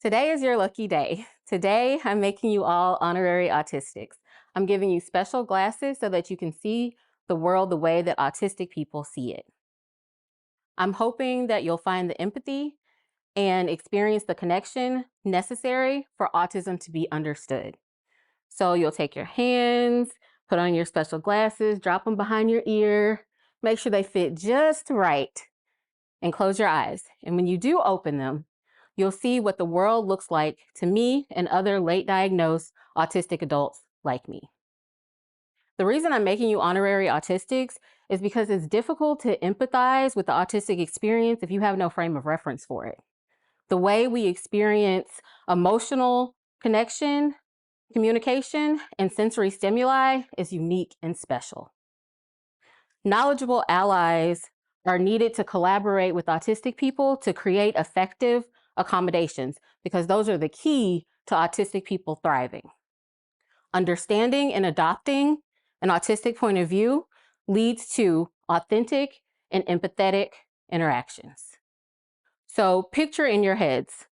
Today is your lucky day. Today, I'm making you all honorary autistics. I'm giving you special glasses so that you can see the world the way that autistic people see it. I'm hoping that you'll find the empathy and experience the connection necessary for autism to be understood. So you'll take your hands, put on your special glasses, drop them behind your ear, make sure they fit just right, and close your eyes. And when you do open them, you'll see what the world looks like to me and other late diagnosed autistic adults like me. The reason I'm making you honorary autistics is because it's difficult to empathize with the autistic experience if you have no frame of reference for it. The way we experience emotional connection, communication, and sensory stimuli is unique and special. Knowledgeable allies are needed to collaborate with autistic people to create effective accommodations because those are the key to autistic people thriving. Understanding and adopting an autistic point of view leads to authentic and empathetic interactions. So picture in your heads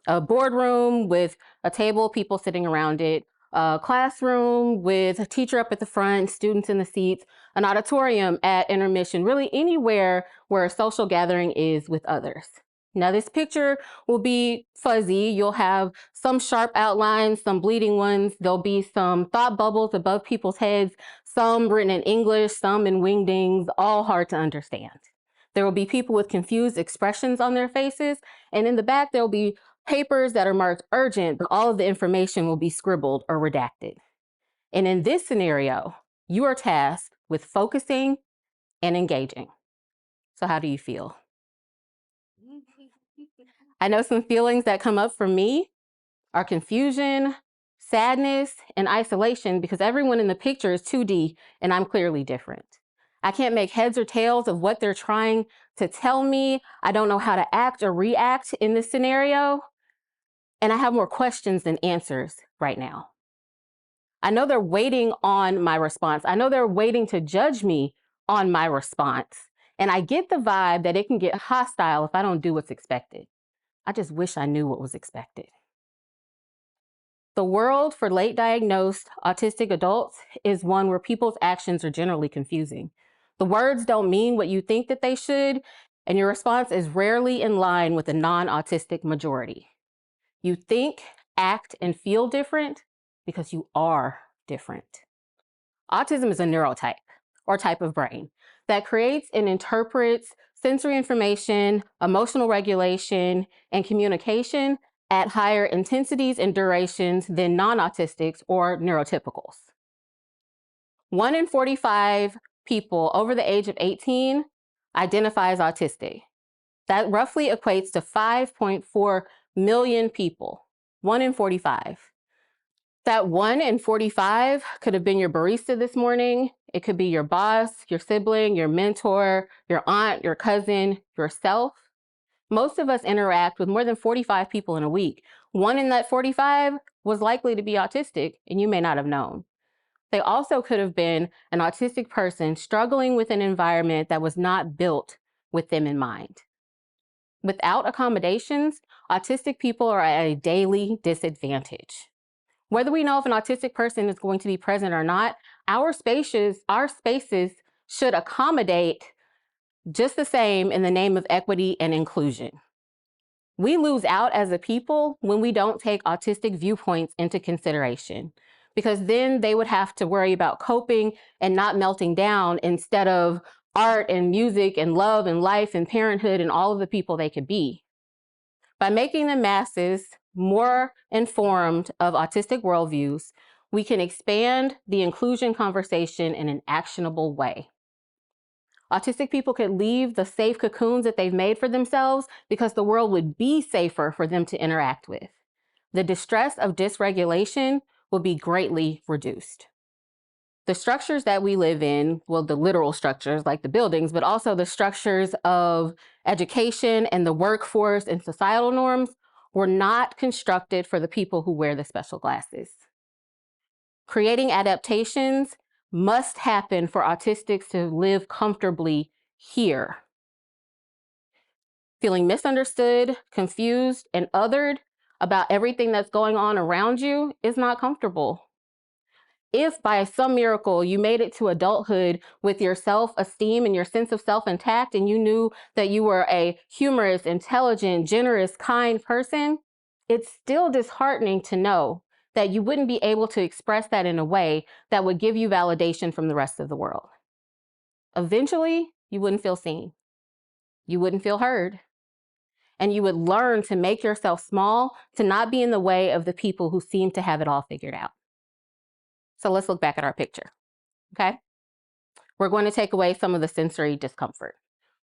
a boardroom with a table, people sitting around it, a classroom with a teacher up at the front, students in the seats, an auditorium at intermission, really anywhere where a social gathering is with others. Now, this picture will be fuzzy. You'll have some sharp outlines, some bleeding ones. There'll be some thought bubbles above people's heads, some written in English, some in wingdings, all hard to understand. There will be people with confused expressions on their faces, and in the back, there'll be papers that are marked urgent, but all of the information will be scribbled or redacted. And in this scenario, you are tasked with focusing and engaging. So how do you feel? I know some feelings that come up for me are confusion, sadness, and isolation because everyone in the picture is 2D and I'm clearly different. I can't make heads or tails of what they're trying to tell me. I don't know how to act or react in this scenario. And I have more questions than answers right now. I know they're waiting on my response. I know they're waiting to judge me on my response. And I get the vibe that it can get hostile if I don't do what's expected. I just wish I knew what was expected. The world for late diagnosed autistic adults is one where people's actions are generally confusing. The words don't mean what you think that they should, and your response is rarely in line with the non-autistic majority. You think, act, and feel different because you are different. Autism is a neurotype or type of brain that creates and interprets sensory information, emotional regulation, and communication at higher intensities and durations than non-autistics or neurotypicals. 1 in 45 people over the age of 18 identify as autistic. That roughly equates to 5.4 million people, 1 in 45. That 1 in 45 could have been your barista this morning. It could be your boss, your sibling, your mentor, your aunt, your cousin, yourself. Most of us interact with more than 45 people in a week. 1 in that 45 was likely to be autistic, and you may not have known. They also could have been an autistic person struggling with an environment that was not built with them in mind. Without accommodations, autistic people are at a daily disadvantage. Whether we know if an autistic person is going to be present or not, our spaces should accommodate just the same in the name of equity and inclusion. We lose out as a people when we don't take autistic viewpoints into consideration, because then they would have to worry about coping and not melting down instead of art and music and love and life and parenthood and all of the people they could be. By making the masses more informed of autistic worldviews, we can expand the inclusion conversation in an actionable way. Autistic people could leave the safe cocoons that they've made for themselves because the world would be safer for them to interact with. The distress of dysregulation will be greatly reduced. The structures that we live in, well, the literal structures like the buildings, but also the structures of education and the workforce and societal norms were not constructed for the people who wear the special glasses. Creating adaptations must happen for autistics to live comfortably here. Feeling misunderstood, confused, and othered about everything that's going on around you is not comfortable. If by some miracle you made it to adulthood with your self-esteem and your sense of self intact, and you knew that you were a humorous, intelligent, generous, kind person, it's still disheartening to know that you wouldn't be able to express that in a way that would give you validation from the rest of the world. Eventually, you wouldn't feel seen. You wouldn't feel heard. And you would learn to make yourself small, to not be in the way of the people who seem to have it all figured out. So let's look back at our picture, okay? We're going to take away some of the sensory discomfort.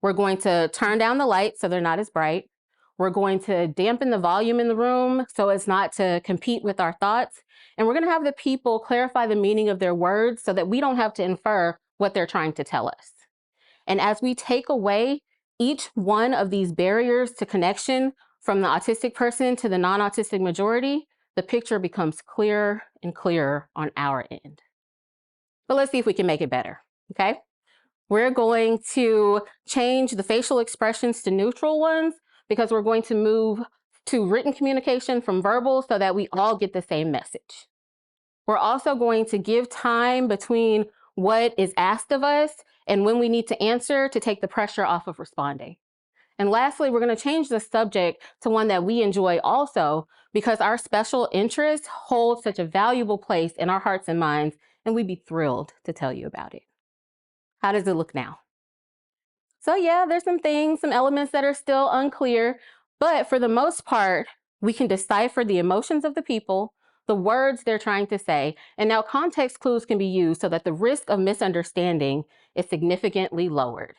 We're going to turn down the lights so they're not as bright. We're going to dampen the volume in the room so as not to compete with our thoughts. And we're going to have the people clarify the meaning of their words so that we don't have to infer what they're trying to tell us. And as we take away each one of these barriers to connection from the autistic person to the non-autistic majority, the picture becomes clearer and clearer on our end. But let's see if we can make it better, okay? We're going to change the facial expressions to neutral ones because we're going to move to written communication from verbal so that we all get the same message. We're also going to give time between what is asked of us and when we need to answer to take the pressure off of responding. And lastly, we're going to change the subject to one that we enjoy also because our special interests hold such a valuable place in our hearts and minds, and we'd be thrilled to tell you about it. How does it look now? So yeah, there's some things, some elements that are still unclear, but for the most part, we can decipher the emotions of the people, the words they're trying to say, and now context clues can be used so that the risk of misunderstanding is significantly lowered.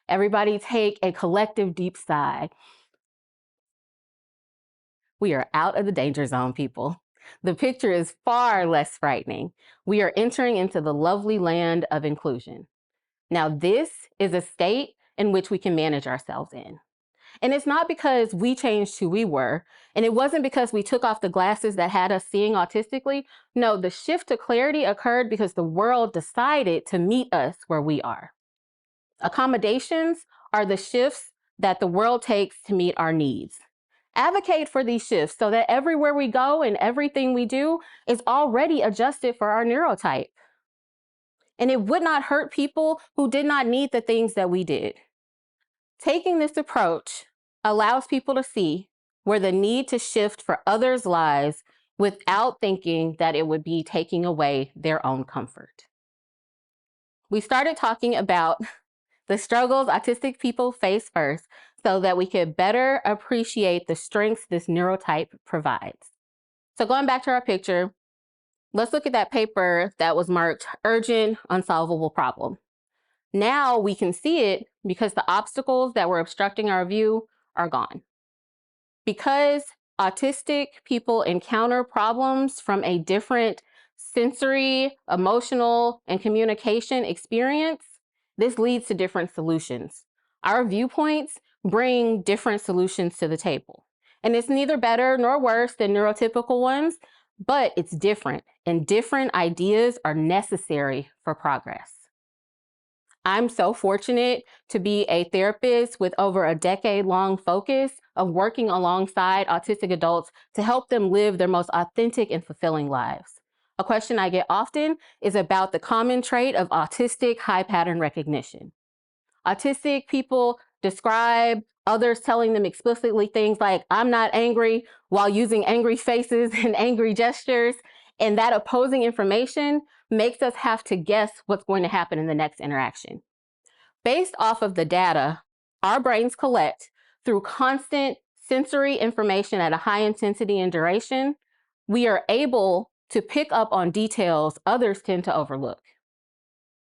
Everybody take a collective deep sigh. We are out of the danger zone, people. The picture is far less frightening. We are entering into the lovely land of inclusion. Now, this is a state in which we can manage ourselves in. And it's not because we changed who we were, and it wasn't because we took off the glasses that had us seeing autistically. No, the shift to clarity occurred because the world decided to meet us where we are. Accommodations are the shifts that the world takes to meet our needs. Advocate for these shifts so that everywhere we go and everything we do is already adjusted for our neurotype. And it would not hurt people who did not need the things that we did. Taking this approach allows people to see where the need to shift for others lies without thinking that it would be taking away their own comfort. We started talking about the struggles autistic people face first so that we could better appreciate the strengths this neurotype provides. So going back to our picture, let's look at that paper that was marked urgent, unsolvable problem. Now we can see it because the obstacles that were obstructing our view are gone. Because autistic people encounter problems from a different sensory, emotional, and communication experience, this leads to different solutions. Our viewpoints bring different solutions to the table. And it's neither better nor worse than neurotypical ones, but it's different, and different ideas are necessary for progress. I'm so fortunate to be a therapist with over a decade-long focus of working alongside autistic adults to help them live their most authentic and fulfilling lives. A question I get often is about the common trait of autistic high pattern recognition. Autistic people describe others telling them explicitly things like, "I'm not angry," while using angry faces and angry gestures, and that opposing information makes us have to guess what's going to happen in the next interaction. Based off of the data our brains collect through constant sensory information at a high intensity and duration, we are able to pick up on details others tend to overlook.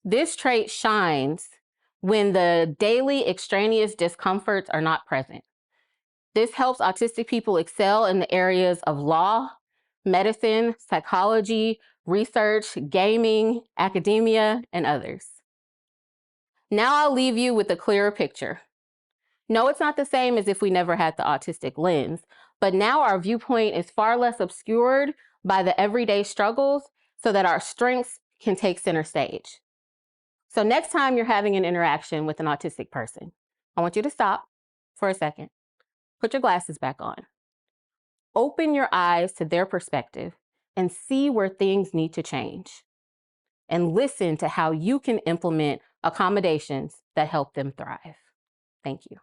This trait shines when the daily extraneous discomforts are not present. This helps autistic people excel in the areas of law, medicine, psychology, research, gaming, academia, and others. Now I'll leave you with a clearer picture. No, it's not the same as if we never had the autistic lens, but now our viewpoint is far less obscured by the everyday struggles so that our strengths can take center stage. So next time you're having an interaction with an autistic person, I want you to stop for a second. Put your glasses back on. Open your eyes to their perspective and see where things need to change. And listen to how you can implement accommodations that help them thrive. Thank you.